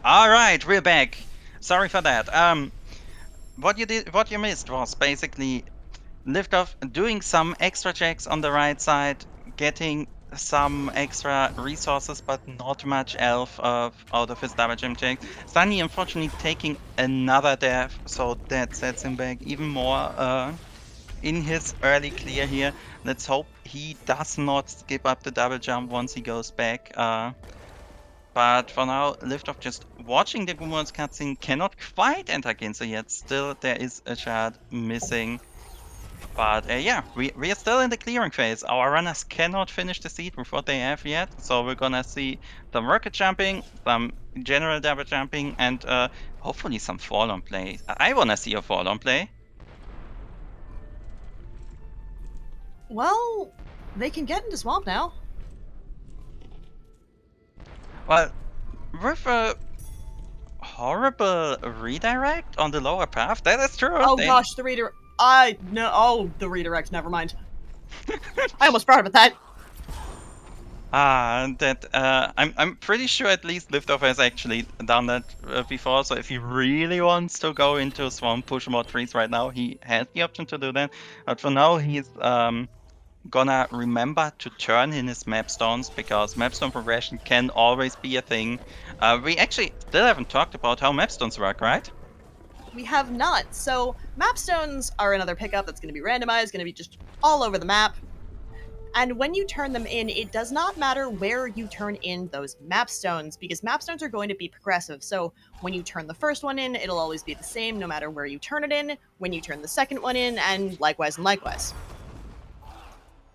All right, we're back. Sorry for that. What you missed was basically Liftoff doing some extra checks on the right side, getting some extra resources, but not much elf out of his double jump checks. Sunny, unfortunately, taking another death, so that sets him back even more in his early clear here. Let's hope he does not skip up the double jump once he goes back. But for now, Liftoff just watching the Gummon's cutscene cannot quite enter Ginza yet. Still, there is a shard missing. But yeah, we are still in the clearing phase. Our runners cannot finish the seed with what they have yet. So we're gonna see some rocket jumping, some general double jumping, and hopefully some fall on play. I wanna see a fall on play. Well, they can get into swamp now. Well, with a horrible redirect on the lower path, that is true. Oh gosh, the redirect. The redirect. Never mind. I almost forgot about that. I'm pretty sure at least Liftoff has actually done that before. So if he really wants to go into swamp push more trees right now, he has the option to do that. But for now, he's gonna remember to turn in his map stones because mapstone progression can always be a thing. We actually still haven't talked about how mapstones work, right? We have not. So mapstones are another pickup that's going to be randomized, going to be just all over the map. And when you turn them in, it does not matter where you turn in those mapstones because mapstones are going to be progressive. So when you turn the first one in, it'll always be the same no matter where you turn it in, when you turn the second one in, and likewise and likewise.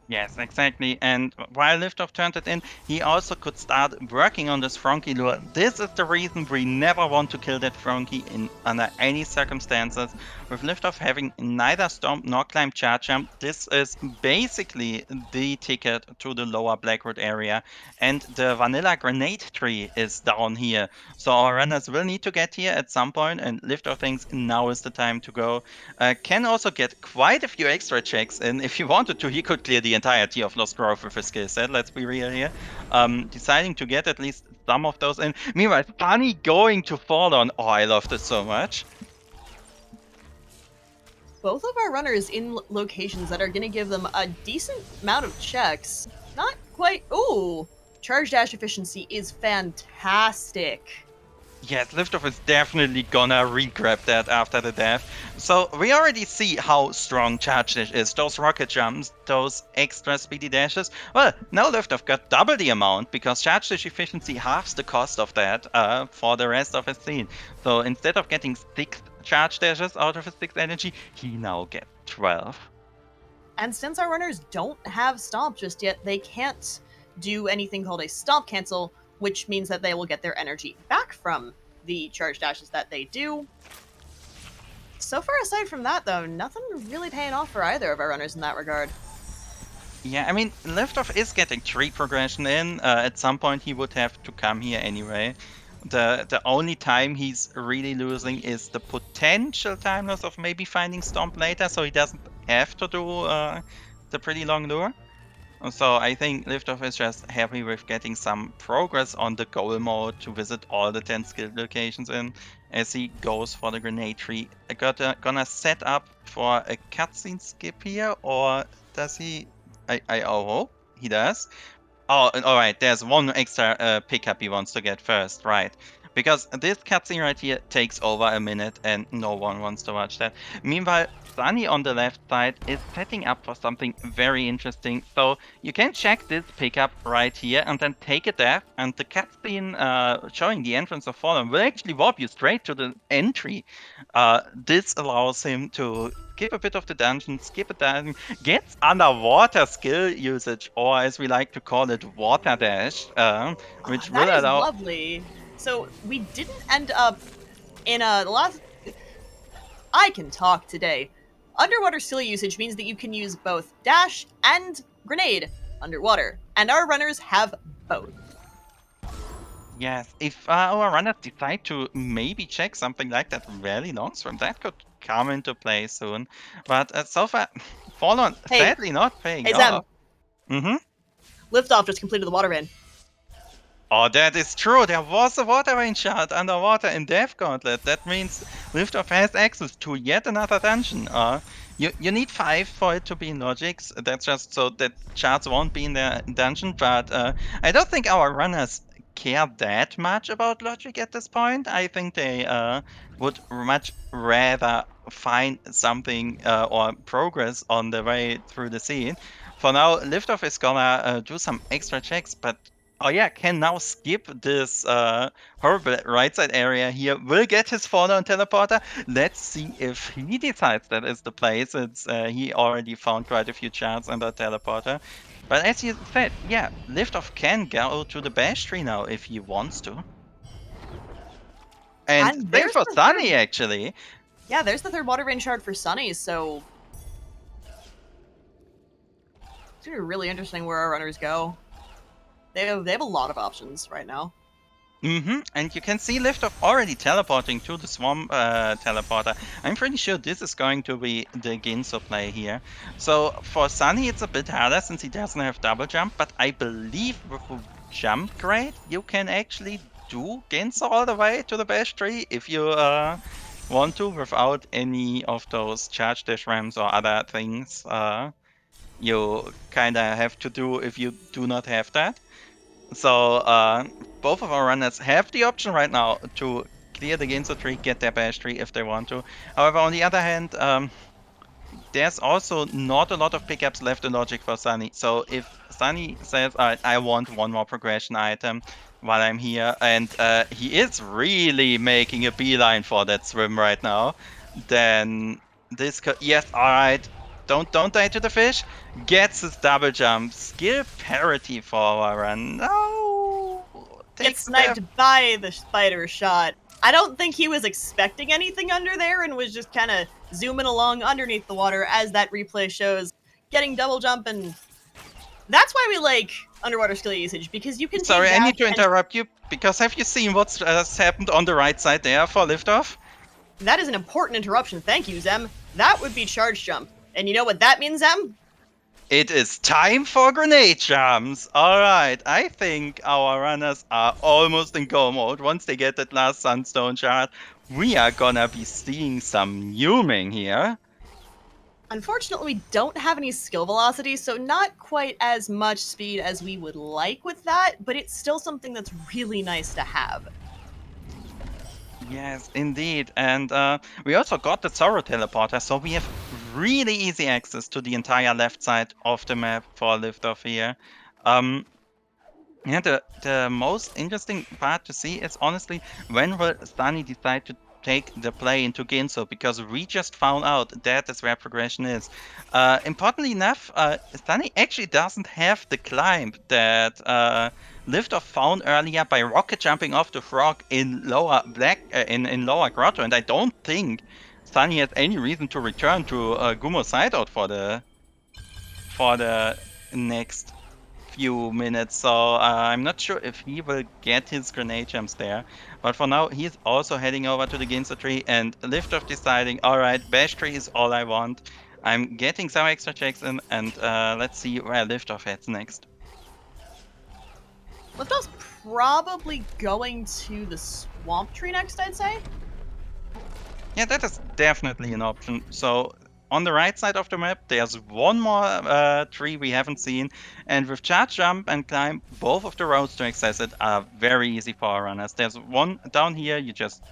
Yes, exactly. And while Liftoff turned it in, he also could start working on this Frankie lure. This is the reason we never want to kill that Frankie under any circumstances. With Liftoff having neither Stomp nor Climb Charge Jump, this is basically the ticket to the lower Blackroot area. And the Vanilla Grenade tree is down here. So our runners will need to get here at some point, and Liftoff thinks now is the time to go. Can also get quite a few extra checks in. If he wanted to, he could clear the entirety of Lost Grove with his skill set, let's be real here. Deciding to get at least some of those in. Meanwhile, Funny going to fall on. Oh, I love this so much. Both of our runners in locations that are going to give them a decent amount of checks. Not quite. Ooh, charge dash efficiency is fantastic. Yes, Liftoff is definitely gonna re-grab that after the death. So we already see how strong Charge Dash is. Those rocket jumps, those extra speedy dashes. Well, now Liftoff got double the amount because Charge Dash efficiency halves the cost of that for the rest of his scene. So instead of getting 6 Charge Dashes out of his 6 energy, he now gets 12. And since our runners don't have Stomp just yet, they can't do anything called a Stomp cancel, which means that they will get their energy back from the charge dashes that they do. So far, aside from that, though, nothing really paying off for either of our runners in that regard. Yeah, I mean, Liftoff is getting tree progression in. At some point, he would have to come here anyway. The only time he's really losing is the potential time loss of maybe finding Stomp later, so he doesn't have to do the pretty long lure. So I think Liftoff is just happy with getting some progress on the goal mode to visit all the 10 skill locations in as he goes for the grenade tree. Gonna set up for a cutscene skip here, or does he? I hope he does. Oh, alright, there's one extra pickup he wants to get first, right. Because this cutscene right here takes over a minute and no one wants to watch that. Meanwhile, Sunny on the left side is setting up for something very interesting. So you can check this pickup right here and then take a death, and the cutscene showing the entrance of Fallen will actually warp you straight to the entry. This allows him to skip a bit of the dungeon, skip a dungeon, gets underwater skill usage, or as we like to call it, water dash, which will That is allow. lovely. So we didn't end up in a lot. I can talk today. Underwater skill usage means that you can use both dash and grenade underwater, and our runners have both. Yes, if our runners decide to maybe check something like that really long swim, that could come into play soon. But so far, Fallen Hey, sadly not paying hey Zem, off. Mm-hmm. Liftoff just completed the water ban. Oh, that is true. There was a water rain shard underwater in Death Gauntlet. That means Liftoff has access to yet another dungeon. You need 5 for it to be in Logics. That's just so that shards won't be in the dungeon. But I don't think our runners care that much about Logic at this point. I think they would much rather find something or progress on the way through the scene. For now, Liftoff is gonna do some extra checks, but oh yeah, can now skip this horrible right side area here. Will get his follow on teleporter. Let's see if he decides that is the place. Since he already found quite a few charts under teleporter. But as you said, yeah, Liftoff can go to the bash tree now if he wants to. And And same there's for the Sunny, third. actually. Yeah, there's the third water rain shard for Sunny. So it's gonna be really interesting where our runners go. They have a lot of options right now. And you can see Liftoff already teleporting to the Swamp teleporter. I'm pretty sure this is going to be the Ginso play here. So for Sunny, it's a bit harder since he doesn't have double jump, but I believe with a jump grade, you can actually do Ginso all the way to the bash tree if you want to without any of those charge dash ramps or other things you kind of have to do if you do not have that. So both of our runners have the option right now to clear the Ginso tree, get their bash tree if they want to. However, on the other hand, there's also not a lot of pickups left in Logic for Sunny. So if Sunny says, all right, I want one more progression item while I'm here, and he is really making a beeline for that swim right now, then this could, yes, all right, don't die to the fish, gets his double jump, skill parity for our run. No, Gets takes the death. sniped by the spider shot. I don't think he was expecting anything under there and was just kind of zooming along underneath the water as that replay shows, getting double jump, and that's why we like underwater skill usage, because you can Sorry, take I need to and interrupt you because have you seen what's happened on the right side there for liftoff? that is an important interruption. Thank you, Zem. That would be charge jump. And you know what that means, Zem? It is time for grenade jumps. Alright, I think our runners are almost in go mode. Once they get that last sunstone shard, we are gonna be seeing some numing here. Unfortunately, we don't have any skill velocity, so not quite as much speed as we would like with that, but it's still something that's really nice to have. Yes, indeed. And we also got the Zorro teleporter, so we have really easy access to the entire left side of the map for liftoff here. Yeah, the most interesting part to see is honestly when will Sunny decide to take the play into Ginso, because we just found out that is where progression is. Importantly enough, Sunny actually doesn't have the climb that Liftoff found earlier by rocket jumping off the frog in lower in lower grotto, and I don't think Sunny has any reason to return to Gumo's hideout for the next few minutes, so I'm not sure if he will get his grenade jumps there. But for now, he's also heading over to the Ginso tree, and Liftoff deciding, alright, bash tree is all I want. I'm getting some extra checks in, and let's see where Liftoff heads next. Liftoff's probably going to the swamp tree next, I'd say. Yeah, that is definitely an option. So on the right side of the map, there's one more tree we haven't seen, and with charge jump and climb, both of the roads to access it are very easy for our runners. There's one down here, you just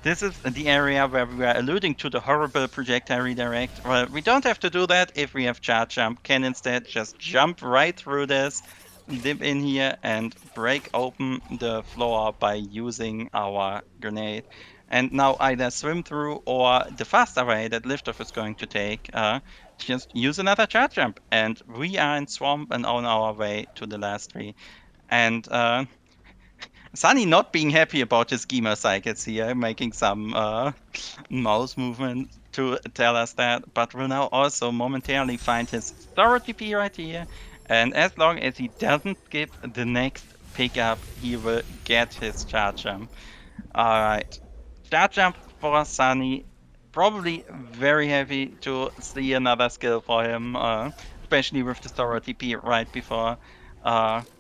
this is the area where we were alluding to the horrible projectile redirect. Well, we don't have to do that if we have charge jump, can instead just jump right through this, dip in here, and break open the floor by using our grenade. And now either swim through or the faster way that Liftoff is going to take, just use another charge jump. And we are in Swamp and on our way to the last tree. And Sunny not being happy about his schema cycles here, making some mouse movement to tell us that, but will now also momentarily find his Thorough TP right here. And as long as he doesn't skip the next pickup, he will get his charge jump. Alright. Charge jump for Sunny. Probably very happy to see another skill for him, especially with the Thorough TP right before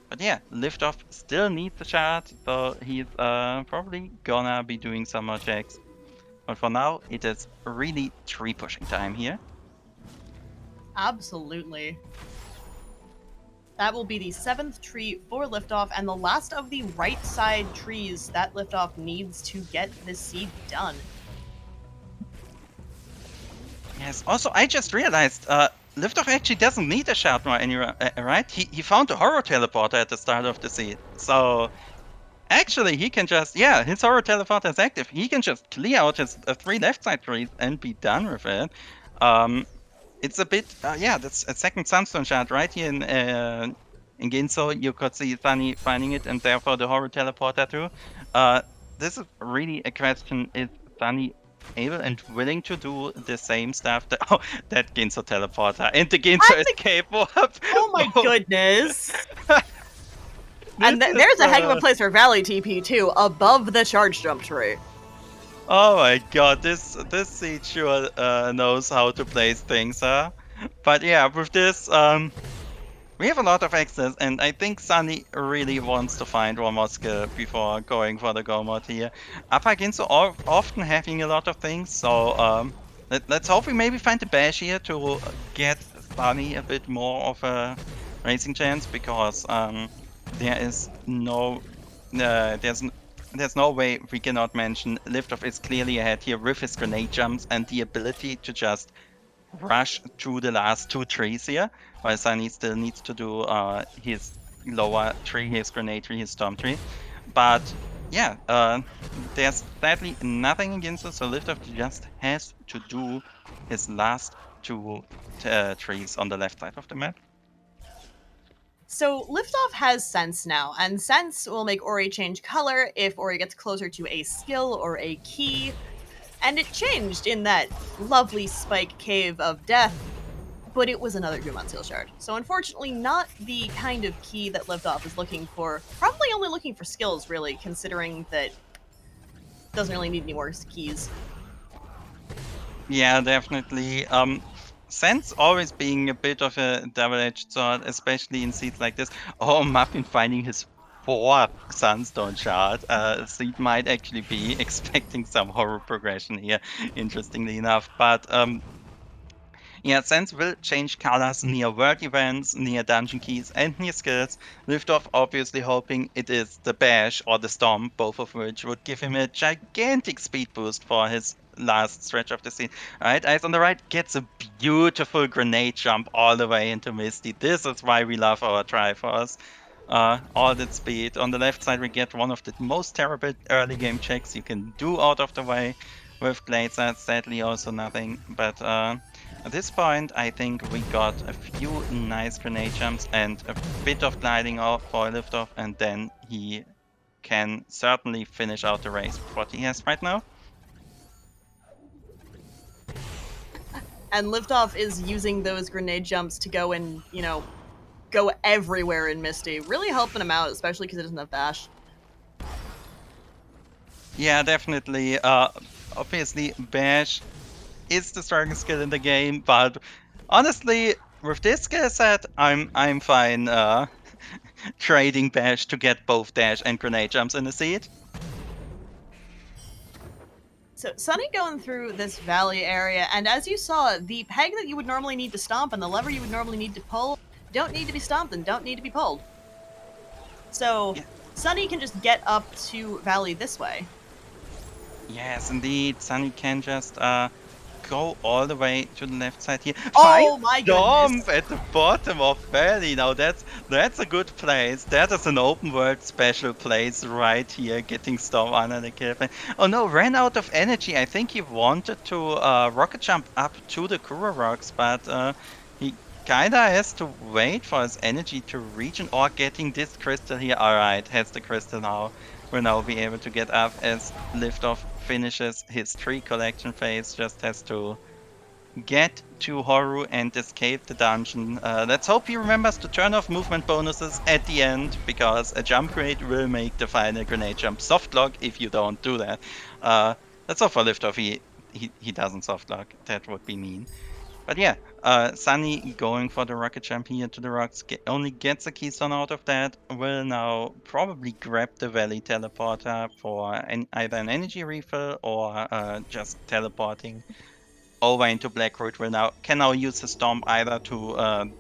But yeah, Liftoff still needs a shot, so he's probably gonna be doing some more checks. But for now, it is really tree pushing time here. Absolutely. That will be the 7th tree for Liftoff, and the last of the right side trees that Liftoff needs to get this seed done. Yes, also, I just realized Liftoff actually doesn't need a shout more anywhere, right? He found a horror teleporter at the start of the seed. So actually, he can just, yeah, his horror teleporter is active. He can just clear out his 3 left side trees and be done with it. It's a bit, yeah, that's a second Sunstone shard right here in Ginso. You could see Sunny finding it, and therefore the horror teleporter too. This is really a question: is Sunny able and willing to do the same stuff that that Ginso teleporter and the Ginso escape warp? Oh my goodness! This And is, there's a heck of a place for Valley TP too, above the charge jump tree. oh my god, this seed sure knows how to place things, huh? But yeah, with this, we have a lot of access, and I think Sunny really wants to find one more skill before going for the go mod here. Up against often having a lot of things, so let's hope we maybe find the bash here to get Sunny a bit more of a racing chance, because there is no there's no way we cannot mention Liftoff is clearly ahead here with his grenade jumps and the ability to just rush through the last 2 trees here, while Sunny still needs to do his lower tree, his grenade tree, his storm tree. But yeah, there's sadly nothing against us, so Liftoff just has to do his last 2 trees on the left side of the map. So Liftoff has Sense now, and Sense will make Ori change color if Ori gets closer to a skill or a key. And it changed in that lovely spike cave of death, but it was another Gumon Seal Shard. So unfortunately, not the kind of key that Liftoff is looking for. Probably only looking for skills, really, considering that doesn't really need any more keys. Yeah, definitely. Sense always being a bit of a double-edged sword, especially in seeds like this. Oh, Muffin finding his 4th Sunstone shard. Seed might actually be expecting some horror progression here, interestingly enough. But yeah, Sense will change colors near world events, near dungeon keys, and near skills. Liftoff obviously hoping it is the Bash or the Storm, both of which would give him a gigantic speed boost for his last stretch of the scene. Alright, Eyes on the right gets a beautiful grenade jump all the way into Misty. This is why we love our Triforce. All that speed. On the left side, we get one of the most terrible early game checks you can do out of the way. With Glazer, sadly also nothing. But at this point, I think we got a few nice grenade jumps and a bit of gliding off for Liftoff, and then he can certainly finish out the race with what he has right now. And Liftoff is using those grenade jumps to go and, go everywhere in Misty. Really helping him out, especially because it doesn't have Bash. Yeah, definitely. Obviously, Bash is the strongest skill in the game, but honestly, with this skill set, I'm fine trading Bash to get both dash and grenade jumps in the seed. So Sunny going through this valley area, and as you saw, the peg that you would normally need to stomp and the lever you would normally need to pull don't need to be stomped and don't need to be pulled. So Sunny can just get up to valley this way. Yes, indeed. Sunny can just go all the way to the left side here. Oh my goodness! goodness! At the bottom of valley. Now that's a good place. That is an open world special place right here, getting Storm under the kill. Oh no, ran out of energy. I think he wanted to rocket jump up to the Kura rocks, but he kinda has to wait for his energy to regen or getting this crystal here. Alright, has the crystal now. Will now be able to get up as Liftoff finishes his tree collection phase. Just has to get to Horu and escape the dungeon. Let's hope he remembers to turn off movement bonuses at the end, because a jump grade will make the final grenade jump soft lock if you don't do that. Let's hope for Liftoff he doesn't soft lock. That would be mean. But yeah, Sunny going for the rocket jump here to the rocks, only gets a keystone out of that, will now probably grab the Valley teleporter for either an energy refill or just teleporting over into Blackroot. Can now use the Stomp either to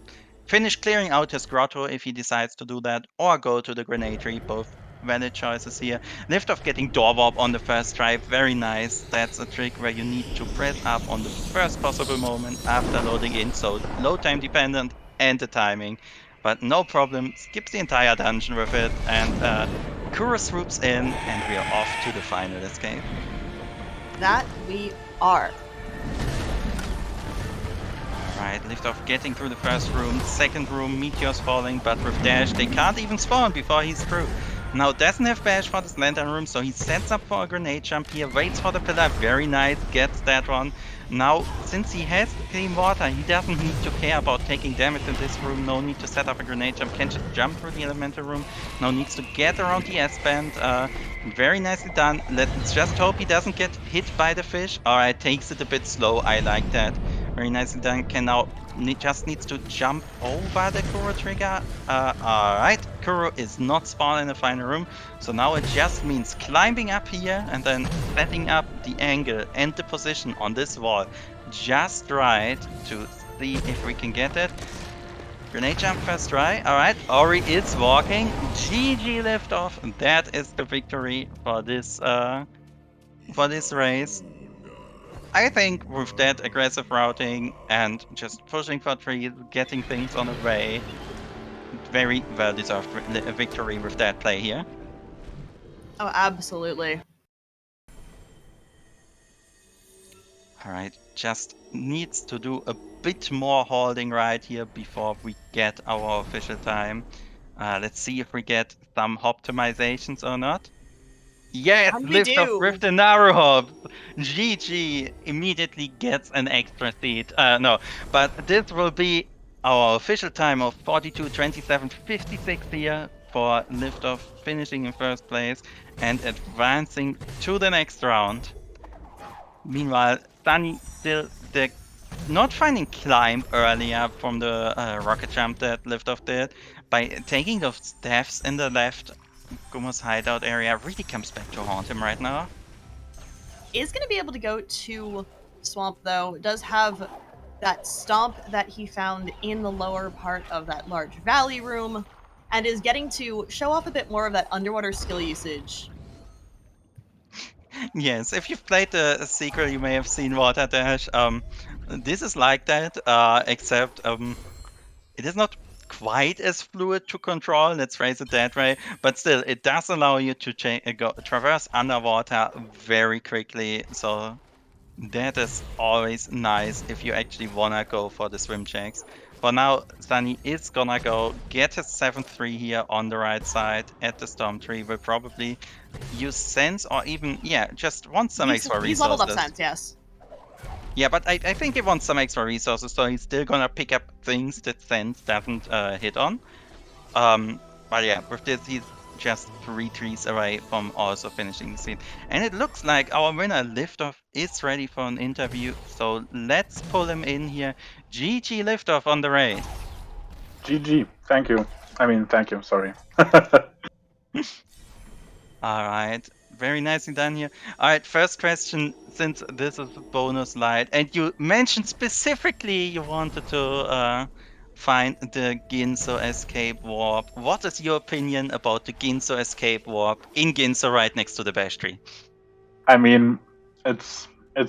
finish clearing out his grotto if he decides to do that, or go to the grenade tree. Both valid choices here. Liftoff getting door warp on the first try, very nice. That's a trick where you need to press up on the first possible moment after loading in, so load time dependent and the timing. But no problem, skips the entire dungeon with it, and Kuro swoops in, and we are off to the final escape. That we are. Alright, Liftoff getting through the first room, second room, meteors falling, but with Dash, they can't even spawn before he's through. Now doesn't have Bash for this lantern room, so he sets up for a grenade jump here, waits for the pillar, very nice, gets that one. Now, since he has the clean water, he doesn't need to care about taking damage in this room, no need to set up a grenade jump, can just jump through the elemental room, now needs to get around the S-band, very nicely done. Let's just hope he doesn't get hit by the fish. Alright, takes it a bit slow, I like that. Very nicely done. Can now just needs to jump over the Kuro trigger. Alright, Kuro is not spawned in the final room, so now it just means climbing up here and then setting up the angle and the position on this wall just right to see if we can get it. Grenade jump first try. Alright, Ori is walking. GG Liftoff. That is the victory for this race. I think with that aggressive routing and just pushing for trees, getting things on the way, very well deserved victory with that play here. Oh, absolutely. Alright, just needs to do a bit more holding right here before we get our official time. Let's see if we get some optimizations or not. Yes, And we Liftoff do. with the Naru hop. GG immediately gets an extra seat. No, but this will be our official time of 42:27:56 here for Liftoff finishing in first place and advancing to the next round. Meanwhile, Sunny still not finding climb earlier from the rocket jump that Liftoff did by taking those steps in the left Gumo's hideout area really comes back to haunt him right now. Is going to be able to go to Swamp, though. It does have that stomp that he found in the lower part of that large valley room, and is getting to show off a bit more of that underwater skill usage. Yes, if you've played the sequel, you may have seen Water Dash. This is like that, except it is not quite as fluid to control, let's phrase it that way, but still, it does allow you to traverse underwater very quickly, so that is always nice if you actually wanna go for the swim checks. For now, Sunny is gonna go get his 7-3 here on the right side at the Storm Tree. Will probably use Sense or even, yeah, just wants some extra resources. He's leveled up Sense, yes. Yeah, but I think he wants some extra resources, so he's still gonna pick up things that Sense doesn't hit on. But yeah, with this, he's just 3 trees away from also finishing the scene. And it looks like our winner, Liftoff, is ready for an interview. So let's pull him in here. GG Liftoff on the race. GG. Thank you. Thank you. Sorry. Alright, very nicely done here. Alright, first question, since this is a bonus light, and you mentioned specifically you wanted to find the Ginso escape warp. What is your opinion about the Ginso escape warp in Ginso right next to the Bash tree? It's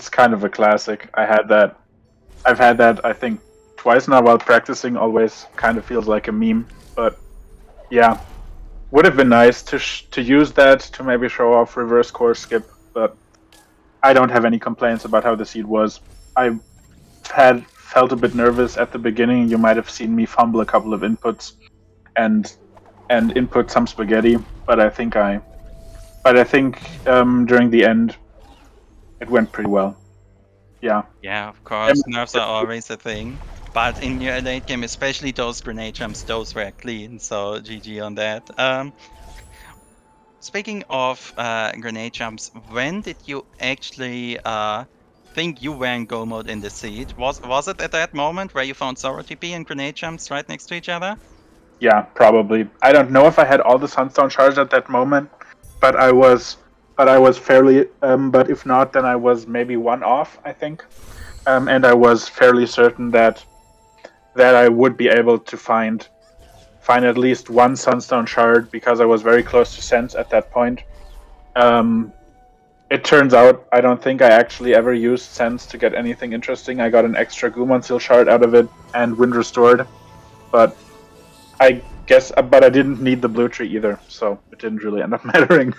kind of a classic. I've had that I think twice now while practicing. Always kind of feels like a meme, but yeah, would have been nice to use that to maybe show off reverse course skip, but I don't have any complaints about how the seed was. I felt a bit nervous at the beginning. You might have seen me fumble a couple of inputs and input some spaghetti, but I think during the end it went pretty well. Yeah. Yeah, of course, nerves are always a thing. But in your late game, especially those grenade jumps, those were clean, so GG on that. Speaking of grenade jumps, when did you actually think you were in go mode in the seat. Was it at that moment where you found Zoro TP and grenade jumps right next to each other? Yeah, probably. I don't know if I had all the Sunstone charged at that moment, but I was fairly. But if not, then I was maybe one off, I think. And I was fairly certain that I would be able to find at least one Sunstone shard because I was very close to Sense at that point. It turns out I don't think I actually ever used Sense to get anything interesting. I got an extra Gumon Seal shard out of it and Wind Restored, but I guess, but I didn't need the blue tree either, so it didn't really end up mattering.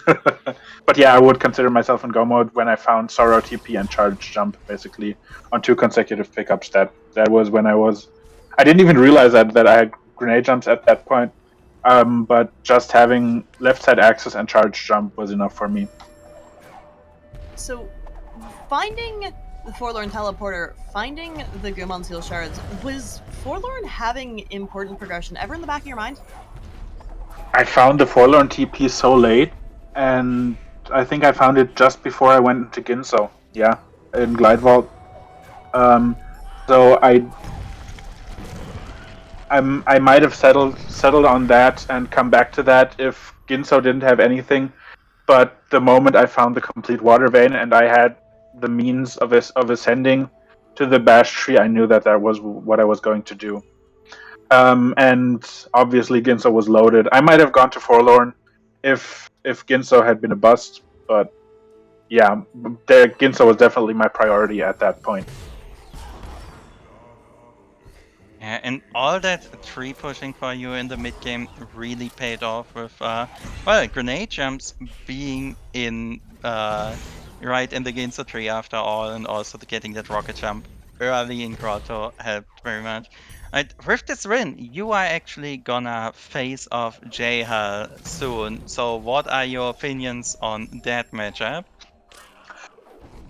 But yeah, I would consider myself in go mode when I found Sorrow TP and Charge Jump basically on 2 consecutive pickups. That was when I didn't even realize that I had grenade jumps at that point. But just having left side access and Charge Jump was enough for me. So, finding the Forlorn Teleporter, finding the Gumon Seal Shards, was Forlorn having important progression ever in the back of your mind? I found the Forlorn TP so late, and I think I found it just before I went into Ginso. Yeah, in Glide Vault. So I might have settled on that and come back to that if Ginso didn't have anything. But the moment I found the complete water vein and I had the means of ascending to the bash tree, I knew that was what I was going to do. And obviously Ginso was loaded. I might have gone to Forlorn if Ginso had been a bust, but yeah, Ginso was definitely my priority at that point. Yeah, and all that tree pushing for you in the mid game really paid off with well, grenade jumps being in right in the Ginso tree after all, and also getting that rocket jump early in Grotto helped very much. With this win, you are actually gonna face off J-Hal soon. So what are your opinions on that matchup?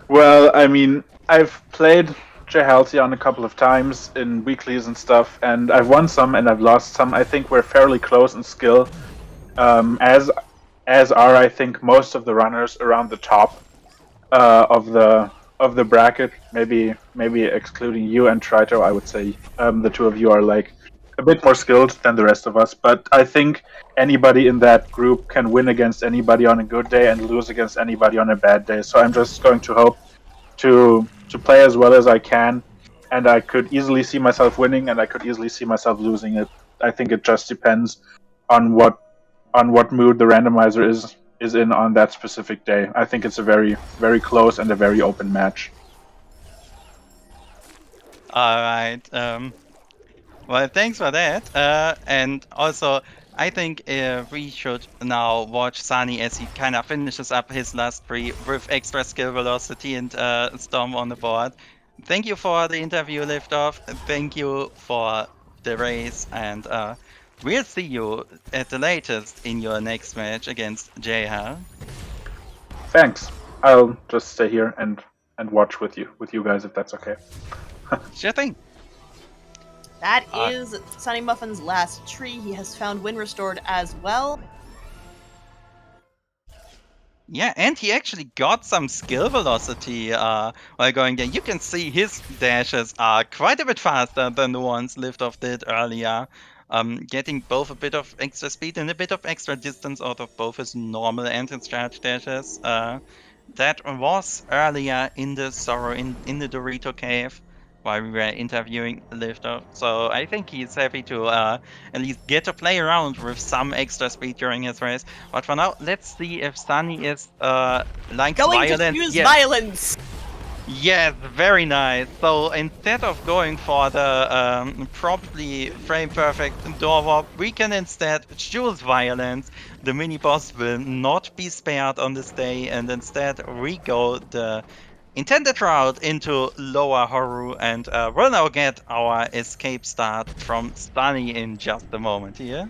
Well, I mean, I've played Halcyon a couple of times in weeklies and stuff, and I've won some and I've lost some. I think we're fairly close in skill, as are I think most of the runners around the top of the bracket. Maybe excluding you and Trito, I would say the two of you are like a bit more skilled than the rest of us. But I think anybody in that group can win against anybody on a good day and lose against anybody on a bad day. So I'm just going to hope to play as well as I can, and I could easily see myself winning, and I could easily see myself losing it. I think it just depends on what mood the randomizer is in on that specific day. I think it's a very, very close and a very open match. All right. Well, thanks for that. And also, I think we should now watch Sunny as he kind of finishes up his last three with extra skill velocity and Storm on the board. Thank you for the interview, Liftoff. Thank you for the race, and we'll see you at the latest in your next match against J-Hal. Thanks. I'll just stay here and watch with you guys if that's okay. Sure thing. That is Sunnymuffin's last tree. He has found Wind Restored as well. Yeah, and he actually got some skill velocity while going there. You can see his dashes are quite a bit faster than the ones Liftoff did earlier. Getting both a bit of extra speed and a bit of extra distance out of both his normal and his charge dashes. That was earlier in the Sorrow, in the Dorito Cave, while we were interviewing Liftoff. So I think he's happy to at least get to play around with some extra speed during his race. But for now, let's see if Sunny is like Going violence. to use violence! Yes, very nice. So instead of going for the probably frame perfect door warp, we can instead choose violence. The mini boss will not be spared on this day, and instead we go the intended route into Lower Horu, and we'll now get our escape start from Sunny in just a moment here.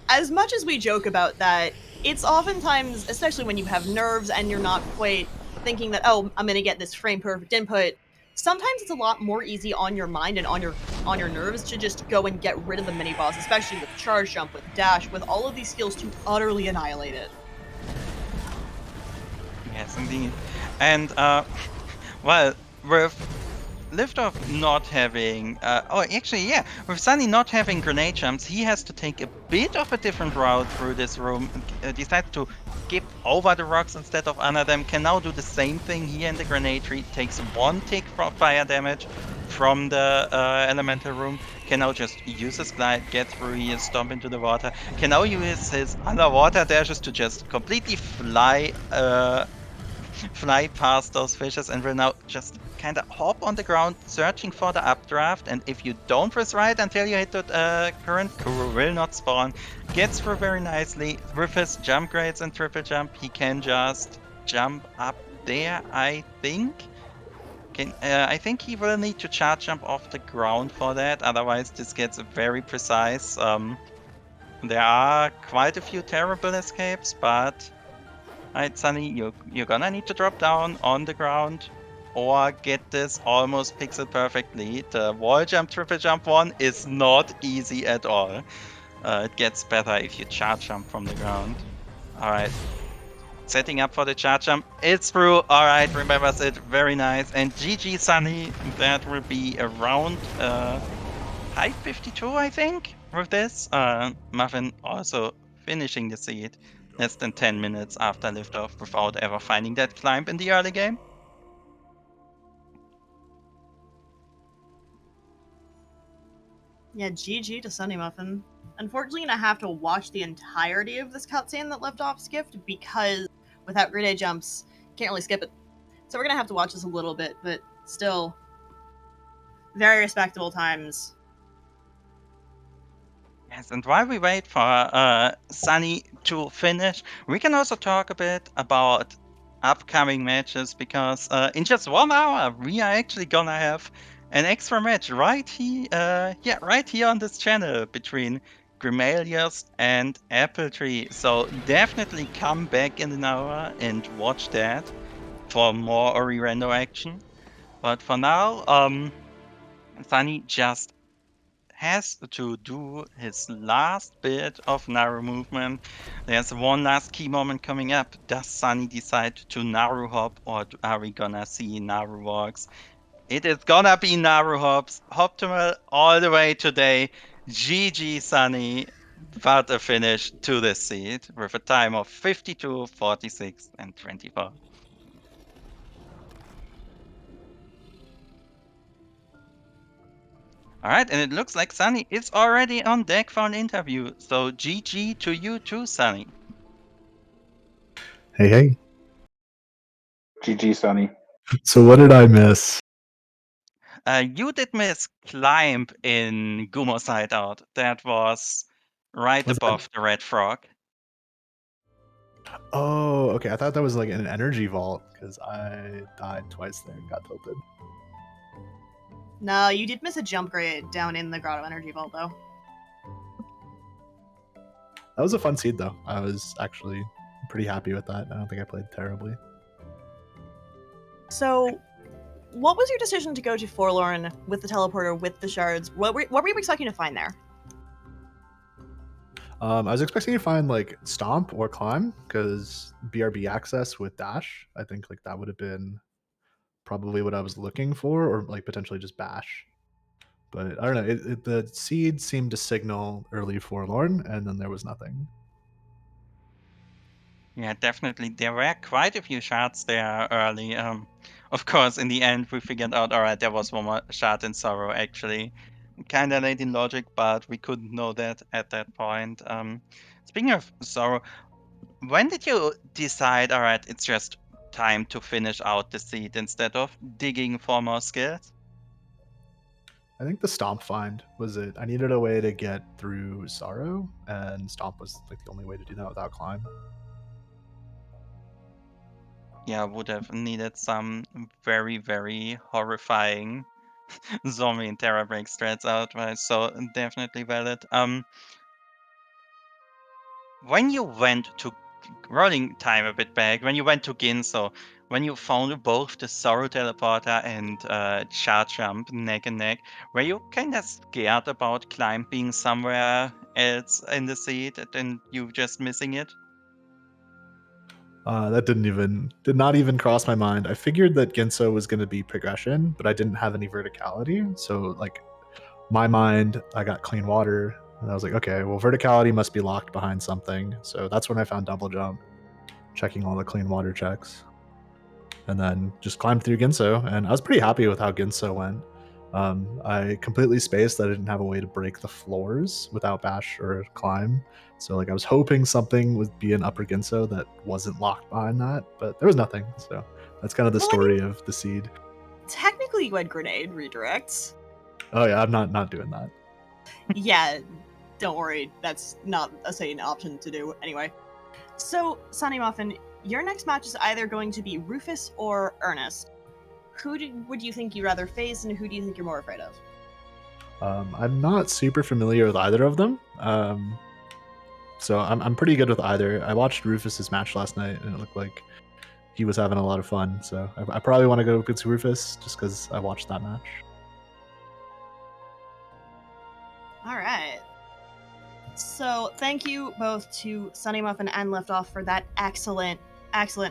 As much as we joke about that, it's oftentimes, especially when you have nerves and you're not quite thinking that, oh, I'm gonna get this frame perfect input, sometimes it's a lot more easy on your mind and on your nerves to just go and get rid of the mini boss, especially with charge jump, with dash, with all of these skills to utterly annihilate it. Yes, indeed. And well, with Liftoff not having, with Sunny not having grenade jumps, he has to take a bit of a different route through this room. Decides to skip over the rocks instead of under them. Can now do the same thing here in the grenade tree. Takes 1 tick from fire damage from the elemental room. Can now just use his glide, get through here, stomp into the water. Can now use his underwater dashes to just completely fly past those fishes, and will now just kind of hop on the ground searching for the updraft. And if you don't press right until you hit the current, Kuro will not spawn. Gets through very nicely with his jump grades and triple jump. He can just jump up there, I think. I think he will need to charge jump off the ground for that, otherwise this gets very precise. There are quite a few terrible escapes, but alright, Sunny, you're gonna need to drop down on the ground or get this almost pixel perfectly. The wall jump, triple jump one is not easy at all. It gets better if you charge jump from the ground. Alright. Setting up for the charge jump. It's through. Alright, remembers it. Very nice. And GG, Sunny. That will be around 552, I think, with this. Muffin also finishing the seed less than 10 minutes after liftoff without ever finding that climb in the early game. Yeah, GG to Sunny Muffin. Unfortunately, I'm gonna have to watch the entirety of this cutscene that Liftoff skipped because without grenade jumps, can't really skip it. So we're gonna have to watch this a little bit, but still, very respectable times. Yes, and while we wait for Sunny to finish, we can also talk a bit about upcoming matches, because in just 1 hour we are actually gonna have an extra match right here on this channel between Grimalius and Appletree. So definitely come back in an hour and watch that for more Ori Rando action. But for now, Sunny just has to do his last bit of Naru movement. There's one last key moment coming up. Does Sunny decide to Naru hop, or are we gonna see Naru walks? It is gonna be Naru hops. Optimal all the way today. GG, Sunny. What a finish to this seed with a time of 52, 46, and 24. All right, and it looks like Sunny is already on deck for an interview. So GG to you too, Sunny. Hey, hey. GG, Sunny. So what did I miss? You did miss Climb in Gumo's Hideout. That was right Was above the red frog. Oh, okay. I thought that was like an energy vault because I died twice there and got tilted. No, you did miss a jump grade down in the Grotto Energy Vault, though. That was a fun seed, though. I was actually pretty happy with that. I don't think I played terribly. So, what was your decision to go to Forlorn with the teleporter, with the shards? What were you expecting to find there? I was expecting to find like Stomp or Climb because BRB access with Dash. I think like that would have been probably what I was looking for, or like potentially just Bash. But I don't know. The seed seemed to signal early Forlorn, and then there was nothing. Yeah, definitely. There were quite a few shards there early. Of course, in the end, we figured out, all right, there was one more shard in Sorrow, actually. Kind of late in logic, but we couldn't know that at that point. Speaking of Sorrow, when did you decide, all right, it's just time to finish out the seed instead of digging for more skills? I think the Stomp find was it. I needed a way to get through Sorrow, and Stomp was like the only way to do that without Climb. Yeah, would have needed some very, very horrifying zombie and Terra break strats out, right? So definitely valid. When you went to rolling time a bit back, when you went to Ginso, when you found both the Sorrow Teleporter and Char Jump neck and neck, were you kind of scared about Climb being somewhere else in the seed and you just missing it? That did not even cross my mind. I figured that Ginso was going to be progression, but I didn't have any verticality. So like my mind, I got clean water, and I was like, okay, well verticality must be locked behind something. So that's when I found double jump, checking all the clean water checks, and then just climbed through Ginso, and I was pretty happy with how Ginso went. I completely spaced that I didn't have a way to break the floors without bash or climb. So like I was hoping something would be an upper Ginso that wasn't locked behind that, but there was nothing. So that's kind of the Well, I mean- story of the seed. Technically, you had grenade redirects. Oh yeah, I'm not doing that. Yeah, don't worry. That's not a sane option to do anyway. So, Sunny Muffin, your next match is either going to be Rufus or Ernest. Would you think you'd rather face, and who do you think you're more afraid of? I'm not super familiar with either of them. So I'm pretty good with either. I watched Rufus's match last night, and it looked like he was having a lot of fun. So I probably want to go with Rufus just because I watched that match. All right. So, thank you both to Sunny Muffin and Liftoff for that excellent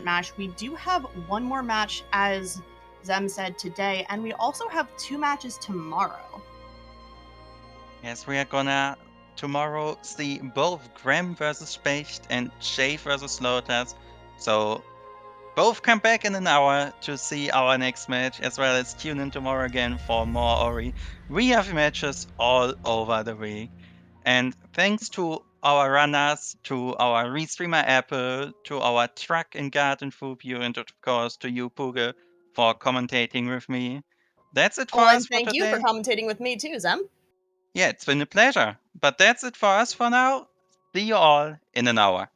match. We do have one more match, as Zem said, today, and we also have 2 matches tomorrow. Yes, we are gonna tomorrow see both Graham versus Specht and Jay versus Lotus. So both come back in an hour to see our next match, as well as tune in tomorrow again for more Ori. We have matches all over the week. And thanks to our runners, to our restreamer Apple, to our truck and garden Fubio, and of course to you, Puge, for commentating with me. That's it for Oh, and us for thank you for today. commentating with me too, Zem. Yeah, it's been a pleasure. But that's it for us for now. See you all in an hour.